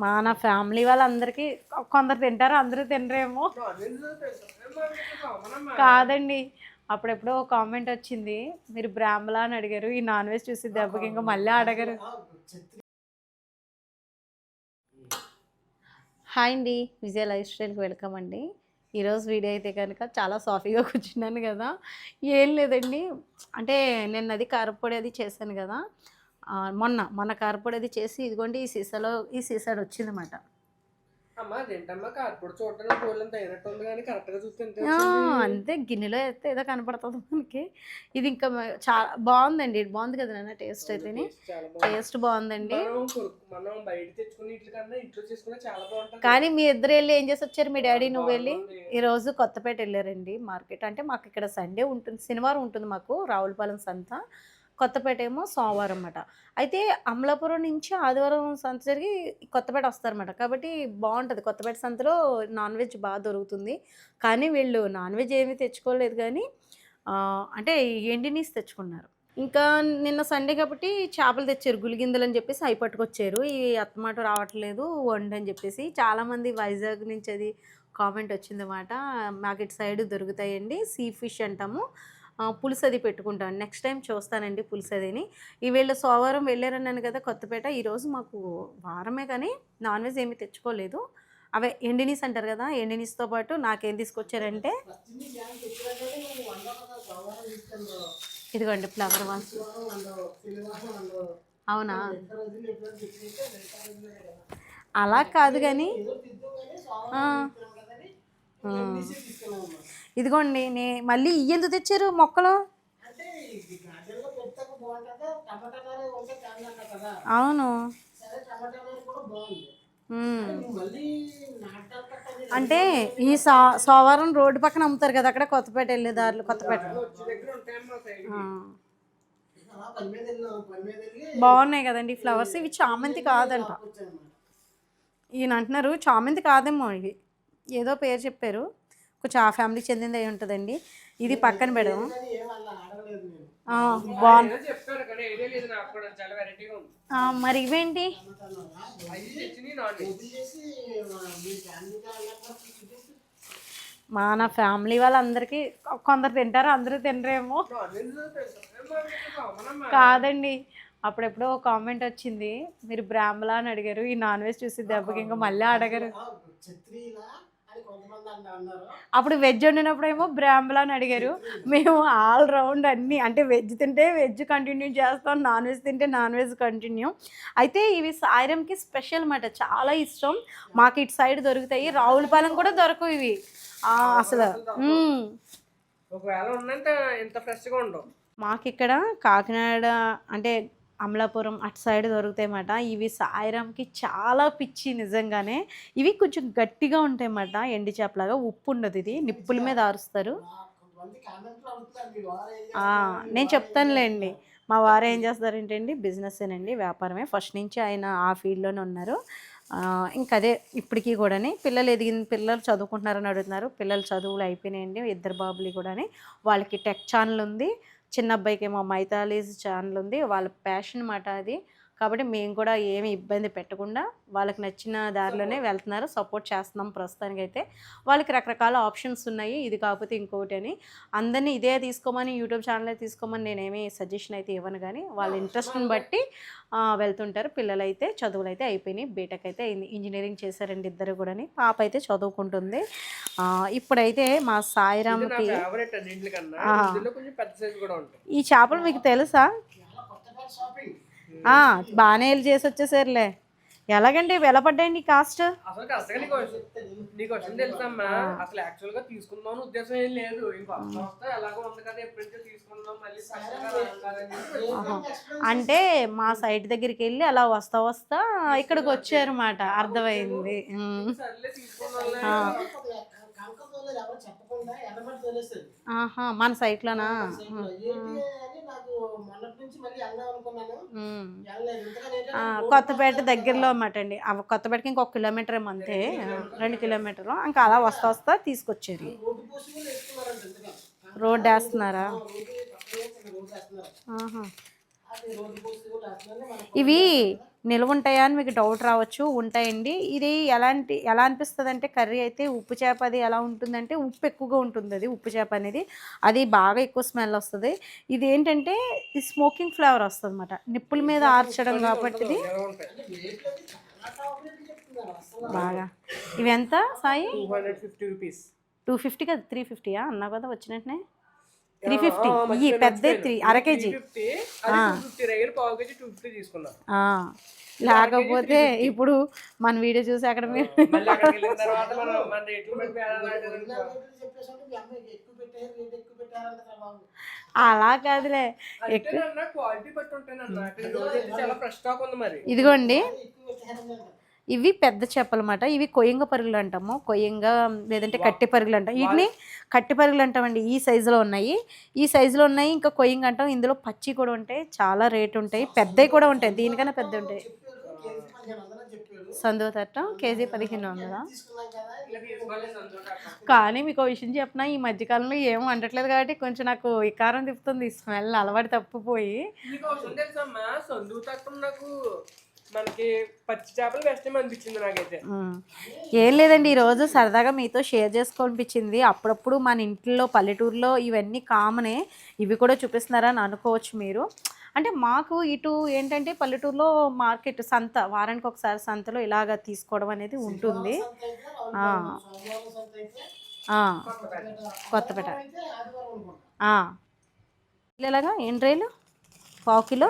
మన ఫ్యామిలీ వాళ్ళందరికీ కొందరు తింటారు, అందరూ తినరేమో. కాదండి, అప్పుడెప్పుడో కామెంట్ వచ్చింది, మీరు బ్రాహ్మలా అని అడిగారు, ఈ నాన్ వెజ్ చూసి దెబ్బకి ఇంకా మళ్ళీ అడగరు. హాయ్ అండి, విజయ లైఫ్ స్టైల్కి వెల్కమ్ అండి. ఈరోజు వీడియో అయితే కనుక చాలా సాఫీగా కూర్చున్నాను కదా. ఏం లేదండి, అంటే నేను అది కారపొడి అది చేశాను కదా. మొన్న కారపొడి అది చేసి ఇదిగోండి ఈ సీసాడు వచ్చిందన్నమాట. అంతే, గిన్నెలో వేస్తే ఏదో కనపడుతుంది మనకి. ఇది ఇంకా చాలా బాగుందండి, బాగుంది కదా నాన్న. టేస్ట్ అయితే టేస్ట్ బాగుందండి. కానీ మీ ఇద్దరు వెళ్ళి ఏం చేసి వచ్చారు? మీ డాడీ నువ్వు వెళ్ళి ఈరోజు కొత్తపేట వెళ్ళారండి మార్కెట్. అంటే మాకు ఇక్కడ సండే ఉంటుంది, శనివారం ఉంటుంది మాకు రావులపాలెం సంత. కొత్తపేట ఏమో సోమవారం అన్నమాట. అయితే అమలాపురం నుంచి ఆదివారం సంత జరిగి కొత్తపేట వస్తారన్నమాట. కాబట్టి బాగుంటుంది కొత్తపేట సంతలో, నాన్ వెజ్ బాగా దొరుకుతుంది. కానీ వీళ్ళు నాన్ వెజ్ ఏమీ తెచ్చుకోలేదు, కానీ అంటే ఎండి నీసు తెచ్చుకున్నారు. ఇంకా నిన్న సండే కాబట్టి చేపలు తెచ్చారు, గులిగిందలు అని చెప్పేసి అవి పట్టుకొచ్చారు. ఈ అత్తమాట రావట్లేదు వండి అని చెప్పేసి. చాలామంది వైజాగ్ నుంచి అది కామెంట్ వచ్చిందన్నమాట. మాకు ఇటు సైడ్ దొరుకుతాయండి, సీ ఫిష్ అంటాము, పులుసు అది పెట్టుకుంటాను. నెక్స్ట్ టైం చూస్తానండి పులుసు అదిని. ఈ వీళ్ళు సోమవారం వెళ్ళారన్నాను కదా కొత్తపేట. ఈరోజు మాకు వారమే కానీ నాన్ వెజ్ ఏమీ తెచ్చుకోలేదు. అవే ఎండినీస్ అంటారు కదా, ఎండినీస్తో పాటు నాకేం తీసుకొచ్చారంటే ఇదిగోండి ఫ్లవర్ వాన్స్. అవునా, అలా కాదు కానీ ఇదిగోండి మళ్ళీ ఎందుకు తెచ్చారు మొక్కలు? అవును, అంటే ఈ సోమవారం రోడ్డు పక్కన అమ్ముతారు కదా, అక్కడ కొత్తపేట వెళ్ళే దారిలో. కొత్తపేట బాగున్నాయి కదండి ఫ్లవర్స్. ఇవి చామంతి కాదంట, ఈయన అంటున్నారు చామంతి కాదేమో, ఇవి ఏదో పేరు చెప్పారు, కొంచెం ఆ ఫ్యామిలీకి చెందింది అయి ఉంటుందండి. ఇది పక్కన పెడదాం. బాగుంది. మరి ఇవేంటి? మన ఫ్యామిలీ వాళ్ళందరికీ కొందరు తింటారు, అందరూ తినరేమో. కాదండి, అప్పుడెప్పుడో కామెంట్ వచ్చింది, మీరు బ్రాహ్మలా అని అడిగారు, ఈ నాన్ వెజ్ చూసి దెబ్బకి ఇంకా మళ్ళీ అడగరు. అప్పుడు వెజ్ వండినప్పుడు ఏమో బ్రాహ్మలా అని అడిగారు. మేము ఆల్ రౌండ్ అన్నీ, అంటే వెజ్ తింటే వెజ్ కంటిన్యూ చేస్తాం, నాన్ వెజ్ తింటే నాన్ వెజ్ కంటిన్యూ. అయితే ఇవి సాయిరంకి స్పెషల్ అన్నమాట, చాలా ఇష్టం. మాకు ఇటు సైడ్ దొరుకుతాయి, రావులపాలెం కూడా దొరకవు ఇవి అసలు. మాకు ఇక్కడ కాకినాడ అంటే అమలాపురం అటు సైడ్ దొరుకుతాయన్నమాట. ఇవి సాయిరామ్కి చాలా పిచ్చి నిజంగానే. ఇవి కొంచెం గట్టిగా ఉంటాయన్నమాట, ఎండి చేపలాగా. ఉప్పు ఉండదు, ఇది నిప్పుల మీద ఆరుస్తారు. నేను చెప్తానులేండి. మా వారు ఏం చేస్తారంటండి, బిజినెస్సేనండి, వ్యాపారమే. ఫస్ట్ నుంచి ఆయన ఆ ఫీల్డ్లోనే ఉన్నారు. ఇంకా అదే ఇప్పటికీ కూడా. పిల్లలు చదువుకుంటున్నారని అడుగుతున్నారు. పిల్లలు చదువులు అయిపోయినాయండి, ఇద్దరు బాబులు కూడా. వాళ్ళకి టెక్ ఛానల్ ఉంది, చిన్న అబ్బాయికి ఏమో మైథాలీస్ ఛానల్ ఉంది. వాళ్ళ ప్యాషన్ అన్నమాట అది. కాబట్టి మేము కూడా ఏమి ఇబ్బంది పెట్టకుండా వాళ్ళకి నచ్చిన దారిలోనే వెళ్తున్నారు, సపోర్ట్ చేస్తున్నాం ప్రస్తుతానికైతే. వాళ్ళకి రకరకాల ఆప్షన్స్ ఉన్నాయి, ఇది కాకపోతే ఇంకొకటి అని. అందరినీ ఇదే తీసుకోమని, యూట్యూబ్ ఛానలే తీసుకోమని నేనేమి సజెషన్ అయితే ఇవ్వను, కానీ వాళ్ళ ఇంట్రెస్ట్ని బట్టి వెళ్తుంటారు. పిల్లలైతే చదువులు అయితే అయిపోయినాయి, బీటెక్ అయితే ఇంజనీరింగ్ చేశారండి ఇద్దరు కూడా. పాప అయితే చదువుకుంటుంది. ఇప్పుడైతే మా సాయిరామ్కి ఈ చేపలు మీకు తెలుసా? బాగానే వెళ్ళి చేసి వచ్చేసారులే. ఎలాగండి వెలపడ్డాయండి కాస్ట్? అంటే మా సైట్ దగ్గరికి వెళ్ళి అలా వస్తా ఇక్కడికి వచ్చారన్నమాట, అర్థమైంది. మన సైట్లోనా? కొత్తపేట దగ్గరలో అన్నమాట అండి. కొత్తపేటకి ఇంకొక కిలోమీటర్ ఏమో, అంతే 2 కిలోమీటర్లు. ఇంకా అలా వస్తా తీసుకొచ్చారు. రోడ్డు వేస్తున్నారా? ఇవి నిల్వ ఉంటాయా అని మీకు డౌట్ రావచ్చు. ఉంటాయండి. ఇది ఎలా అనిపిస్తుంది అంటే కర్రీ అయితే ఉప్పు చేప అది ఎలా ఉంటుందంటే ఉప్పు ఎక్కువగా ఉంటుంది. అది ఉప్పు చేప అనేది అది బాగా ఎక్కువ స్మెల్ వస్తుంది. ఇది ఏంటంటే ఈ స్మోకింగ్ ఫ్లేవర్ వస్తుంది అన్నమాట. నిప్పుల మీద ఆర్చడం కాబట్టి ఇది బాగా. ఇవి ఎంత సాయి? 250 రూపీస్. 250 కదా 350యా అన్నావు కదా వచ్చినట్టునే 350 ఇవి పెద్ద అర కేజీ లేకపోతే ఇప్పుడు మన వీడియో చూసి అక్కడ మీరు అలా కాదులే ఇదిగోండి ఇవి పెద్ద చేపలు అన్నమాట. ఇవి కొయ్యంగ పరుగులు అంటాము. కొయ్యంగ లేదంటే కట్టె పరుగులు అంటాం. వీటిని కట్టె పరుగులు అంటామండి. ఈ సైజులో ఉన్నాయి. ఇంకా కొయ్యంగ అంటాం. ఇందులో పచ్చి కూడా ఉంటాయి. చాలా రేటు ఉంటాయి. పెద్దవి కూడా ఉంటాయి. దీనికన్నా పెద్ద ఉంటాయి. సందువ తట్టం కేజీ 1500. కానీ మీకు ఒక విషయం చెప్పిన ఈ మధ్యకాలంలో ఏం వండట్లేదు కాబట్టి కొంచెం నాకు వికారం తిప్పుతుంది. స్మెల్ అలవాటు తప్పిపోయి. మనకి పచ్చి చేపలు బెస్ట్ అనిపించింది నాకైతే. ఏం లేదండి ఈరోజు సరదాగా మీతో షేర్ చేసుకోవాలనిపించింది. అప్పుడప్పుడు మన ఇంట్లో పల్లెటూరులో ఇవన్నీ కామనే. ఇవి కూడా చూపిస్తున్నారని అనుకోవచ్చు మీరు. అంటే మాకు ఇటు ఏంటంటే పల్లెటూరులో మార్కెట్ సంత వారానికి ఒకసారి సంతలో ఇలాగ తీసుకోవడం అనేది ఉంటుంది. కొత్తపేట ఇలాగా ఏం రైలు పావు కిలో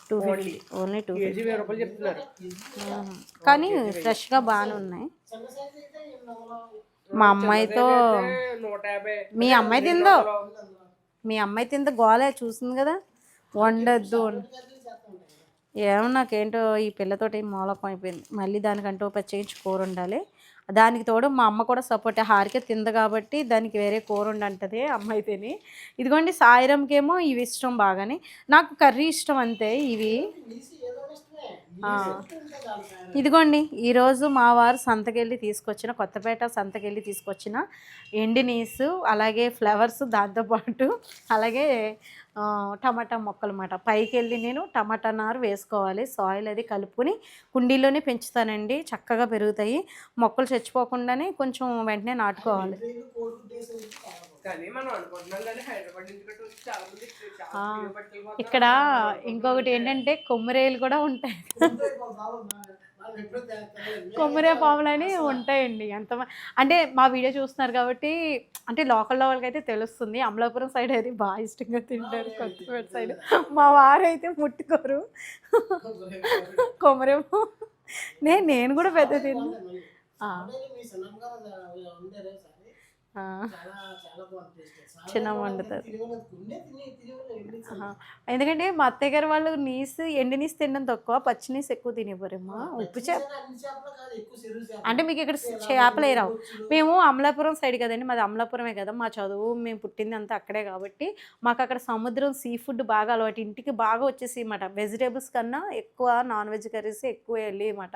250 ఓన్లీ 250 కానీ ఫ్రెష్గా బాగానే ఉన్నాయి. మా అమ్మాయితో మీ అమ్మాయి తిందో గోలే చూసింది కదా వండద్దు. ఏమో నాకేంటో ఈ పిల్లతోటి మూలకం అయిపోయింది. మళ్ళీ దానికంటూ పచ్చేయించి కూర ఉండాలి. దానికి తోడు మా అమ్మ కూడా సపోర్ట్ హారికే తింది కాబట్టి దానికి వేరే కూర ఉండంటది అమ్మాయి తిని. ఇదిగోండి సాయిరంకేమో ఇవి ఇష్టం బాగానే. నాకు కర్రీ ఇష్టం అంతే. ఇవి ఇదిగోండి ఈరోజు మా వారు కొత్తపేట సంతకెళ్ళి తీసుకొచ్చిన ఎండి నీసు అలాగే ఫ్లవర్స్ దాంతోపాటు అలాగే టమాటా మొక్కలు అన్నమాట. పైకి వెళ్ళి నేను టమాటా నారు వేసుకోవాలి. సాయిల్ అది కలుపుకొని కుండీలోనే పెంచుతానండి. చక్కగా పెరుగుతాయి. మొక్కలు చచ్చిపోకుండానే కొంచెం వెంటనే నాటుకోవాలి. ఇక్కడ ఇంకొకటి ఏంటంటే కొమ్మిరేలు కూడా ఉంటాయి. కొమ్మిరే పాములని ఉంటాయండి. అంటే మా వీడియో చూస్తున్నారు కాబట్టి అంటే లోకల్ వాళ్ళకి అయితే తెలుస్తుంది. అమలాపురం సైడ్ అయితే బాగా ఇష్టంగా తింటారు. కొత్తపేట సైడ్ మా వారైతే ముట్టుకోరు కొమ్మిరే పాము. నేను కూడా పెద్ద తిన్నా. చిన్న వండుతారు. ఎందుకంటే మా అత్తయ్య గారు వాళ్ళు ఎండి నీసు తినడం తక్కువ, పచ్చి నీసు ఎక్కువ తినేవారేమో. ఉప్పు చేప అంటే మీకు ఇక్కడ చేపలే రావు. మేము అమలాపురం సైడ్ కదండి, మాది అమలాపురమే కదా. మా చదువు మేము పుట్టింది అంతా అక్కడే కాబట్టి మాకు అక్కడ సముద్రం సీ ఫుడ్ బాగా అలవాటు. ఇంటికి బాగా వచ్చేసి అన్నమాట. వెజిటేబుల్స్ కన్నా ఎక్కువ నాన్ వెజ్ కర్రీస్ ఎక్కువ వెళ్ళి అన్నమాట.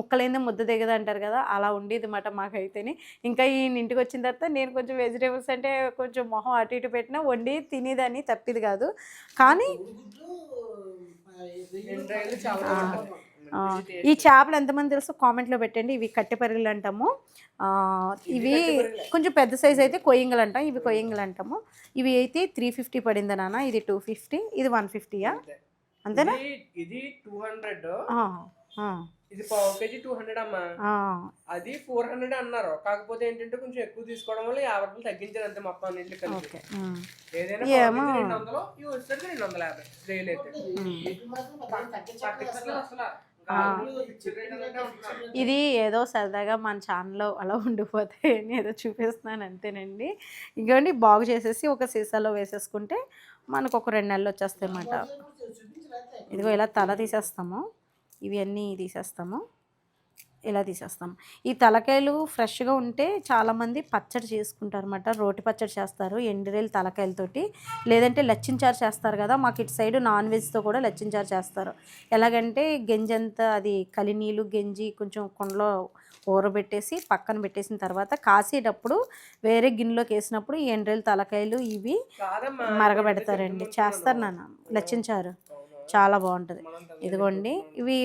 ముక్కలేందే ముద్ద దిగదు అంటారు కదా, అలా ఉండేది అన్నమాట మాకైతేనే. ఇంకా ఈ ఇంటికి వచ్చిన తర్వాత నేను కొంచెం వెజిటేబుల్స్ అంటే కొంచెం మొహం అటు ఇటు పెట్టినా వండి తినేదాన్ని, తప్పిది కాదు. కానీ ఈ చేపలు ఎంతమంది తెలుసు కామెంట్లో పెట్టండి. ఇవి కట్టె పరుగులు అంటాము. ఇవి కొంచెం పెద్ద సైజ్ అయితే కొయ్యంగలు అంటాం. ఇవి కొయ్యంగలు అంటాము. ఇవి అయితే 350 పడింది నాన్న. ఇది 250, ఇది 150యా అంతేనా? ఇది 200, ఇది పావు కేజీ 200 అమ్మా. అది 400 అన్నారు. కాకపోతే ఏంటంటే కొంచెం ఎక్కువ తీసుకోవడం వల్ల 50 రూపాయలు తగ్గించారు అంతే మొత్తం అన్నింటికి కలిపి. ఏదైనా 200 ఇవి వచ్చేసరికి 250 రేల్ అయితే. ఇది ఏదో సరదాగా మన ఛానల్లో అలా ఉండిపోతే ఏదో చూపిస్తున్నాను అంతేనండి. ఇంకోండి బాగు చేసేసి ఒక సీసాలో వేసేసుకుంటే మనకు ఒక 2 నెలలు వచ్చేస్తాయి అన్నమాట. ఇదిగో ఇలా తల తీసేస్తాము. ఇవి అన్నీ తీసేస్తాము. ఇలా తీసేస్తాము. ఈ తలకాయలు ఫ్రెష్గా ఉంటే చాలామంది పచ్చడి చేసుకుంటారు అన్నమాట. రోటి పచ్చడి చేస్తారు ఎండురేలు తలకాయలతోటి, లేదంటే లచ్చించారు చేస్తారు కదా. మాకు ఇటు సైడు నాన్ వెజ్తో కూడా లచ్చించారు చేస్తారు. ఎలాగంటే గంజంతా అది కలినీళ్ళు గంజి కొంచెం కుండలో ఊరబెట్టేసి పక్కన పెట్టేసిన తర్వాత కాసేటప్పుడు వేరే గిన్నెలోకి వేసినప్పుడు ఈ ఎండ్రేలు తలకాయలు ఇవి మరగబెడతారండి. చేస్తారు నాన్న లచ్చించారు. చాలా బాగుంటుంది. మనం ఇదిగోండి ఇవి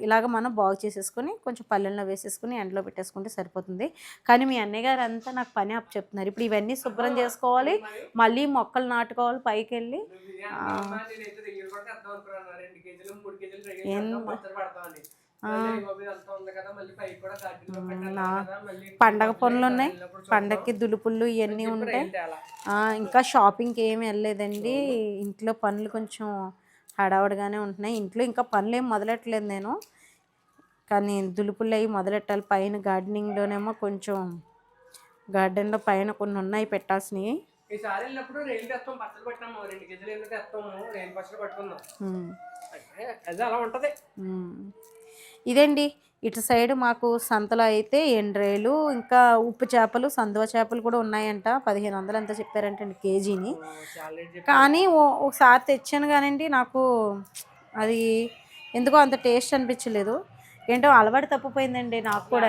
ఇలాగ మనం బాగు చేసేసుకొని కొంచెం పల్లెల్లో వేసేసుకుని ఎండలో పెట్టేసుకుంటే సరిపోతుంది. కానీ మీ అన్నయ్య గారు అంతా నాకు పని అప్పు చెప్తున్నారు. ఇప్పుడు ఇవన్నీ శుభ్రం చేసుకోవాలి, మళ్ళీ మొక్కలు నాటుకోవాలి పైకి వెళ్ళి. నేనైతే దగ్గర కూడా తెద్దాం అనుకున్నాను. 2 కేజీలు 3 కేజీలు రేగేసి పచ్చడి పెడతామని. పండగ పనులు ఉన్నాయి, పండగకి దులుపుళ్ళు ఇవన్నీ ఉంటాయి. ఇంకా షాపింగ్కి ఏమి వెళ్ళలేదండి. ఇంట్లో పనులు కొంచెం హడావుడిగానే ఉంటున్నాయి. ఇంట్లో ఇంకా పనులు ఏం మొదలెట్టలేదు నేను, కానీ దులుపుళ్ళు అవి మొదలెట్టాలి. పైన గార్డెనింగ్లోనేమో కొంచెం గార్డెన్లో పైన కొన్ని ఉన్నాయి పెట్టాల్సినవి. ఈసారి వెళ్ళినప్పుడు రైలు తెస్తాం, పచ్చడి పెట్టాము. 2 కేజీలు ఎందుకు తెస్తాము, రైలు పచ్చడి పట్టుకుందాం. అది అలా ఉంటది. ఇదండి ఇటు సైడ్ మాకు సంతలో అయితే ఎండ్రేలు, ఇంకా ఉప్పు చేపలు, సందువ చేపలు కూడా ఉన్నాయంట. 1500 ఎంత చెప్పారంటండి కేజీని. కానీ ఒకసారి తెచ్చాను కానండి, నాకు అది ఎందుకో అంత టేస్ట్ అనిపించలేదు. ఏంటో అలవాటు తప్పిపోయిందండి నాకు కూడా.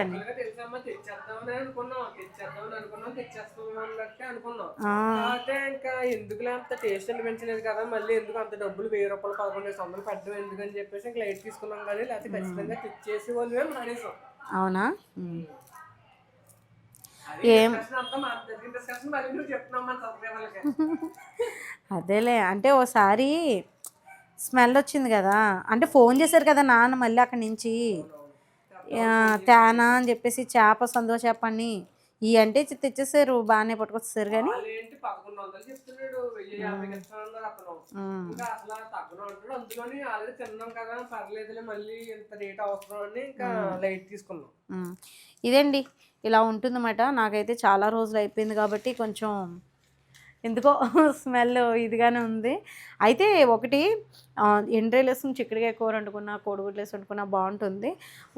ఇంకా ఎందుకు అంత టేస్ట్ అనిపించలేదు కదా, మళ్ళీ ఎందుకు అంత డబ్బులు 1000 రూపాయలు 1100 పెట్టడం ఎందుకని చెప్పేసి ఇంకా లైట్ తీసుకున్నాం. కానీ లేకపోతే ఖచ్చితంగా తెచ్చేసి వాళ్ళు మానేసాం. అవునా? అదేలే, అంటే ఓసారి స్మెల్ వచ్చింది కదా, అంటే ఫోన్ చేశారు కదా నాన్న మళ్ళీ అక్కడి నుంచి తేనా అని చెప్పేసి చేప, సందువ చేప అని ఈ అంటే తెచ్చేసారు, బాగానే పట్టుకొచ్చేసారు. కానీ ఇదండి ఇలా ఉంటుందన్నమాట. నాకైతే చాలా రోజులు అయిపోయింది కాబట్టి కొంచెం ఎందుకో స్మెల్ ఇదిగానే ఉంది. అయితే ఒకటి ఎండ్రేలు వేసుకుని చిక్కుడుకాయ కూర వండుకున్నా, కోడిగుడ్లు వేసి వండుకున్నా బాగుంటుంది.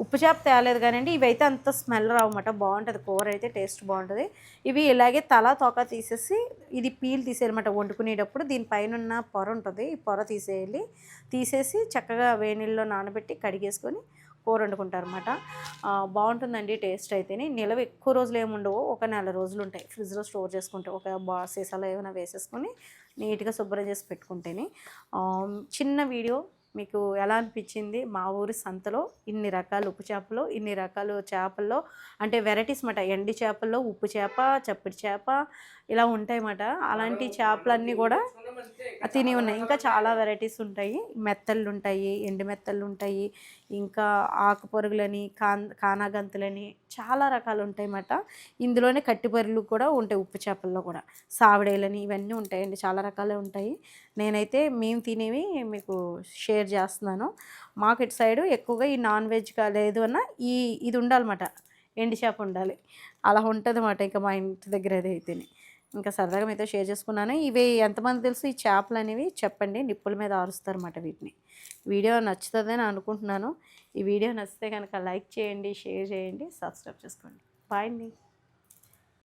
ఉప్పు చేప తేలేదు కానివ్వండి, ఇవైతే అంత స్మెల్ రావన్నమాట. బాగుంటుంది కూర అయితే, టేస్ట్ బాగుంటుంది. ఇవి ఇలాగే తల తోక తీసేసి ఇది పీల్ తీసేయాలన్నమాట. వండుకునేటప్పుడు దీనిపైన ఉన్న పొర ఉంటుంది, ఈ పొర తీసేసి చక్కగా వేడినీళ్ళలో నానబెట్టి కడిగేసుకొని కూర వండుకుంటారు అన్నమాట. బాగుంటుందండి టేస్ట్ అయితేనే. నిలవ ఎక్కువ రోజులు ఏమి ఉండవు, ఒక నెల రోజులు ఉంటాయి ఫ్రిడ్జ్లో స్టోర్ చేసుకుంటే. ఒక సీసాలో ఏమైనా వేసేసుకొని నీట్గా శుభ్రం చేసి పెట్టుకుంటేనే. చిన్న వీడియో మీకు ఎలా అనిపించింది? మా ఊరి సంతలో ఇన్ని రకాల ఉప్పు చేపలు, ఇన్ని రకాల చేపల్లో అంటే వెరైటీస్ మాట. ఎండి చేపల్లో ఉప్పు చేప, చప్పిడి చేప ఇలా ఉంటాయన్నమాట. అలాంటి చేపలన్నీ కూడా తిని ఉన్నాయి. ఇంకా చాలా వెరైటీస్ ఉంటాయి. మెత్తళ్ళు ఉంటాయి, ఎండు మెత్తళ్ళు ఉంటాయి, ఇంకా ఆకుపొరుగులని, కానాగంతులని చాలా రకాలు ఉంటాయి అన్నమాట. ఇందులోనే కట్టిపరులు కూడా ఉంటాయి ఉప్పు చేపల్లో కూడా. సావిడేలని ఇవన్నీ ఉంటాయండి, చాలా రకాలే ఉంటాయి. నేనైతే మేము తినేవి మీకు షేర్ చేస్తున్నాను. మాకు ఇటు సైడు ఎక్కువగా ఈ నాన్ వెజ్ లేదు అన్న ఇది ఉండాలన్నమాట, ఎండి చేప ఉండాలి. అలా ఉంటుంది అన్నమాట. ఇంకా మా ఇంటి దగ్గర అదైతేనే ఇంకా సరదాగా మీతో షేర్ చేసుకున్నాను. ఇవి ఎంతమంది తెలుసు ఈ చేపలు అనేవి చెప్పండి. నిప్పుల మీద ఆరుస్తారు అన్నమాట వీటిని. వీడియో నచ్చుతుందని అనుకుంటున్నాను. ఈ వీడియో నచ్చితే కనుక లైక్ చేయండి, షేర్ చేయండి, సబ్స్క్రైబ్ చేసుకోండి. బాయ్ అండి.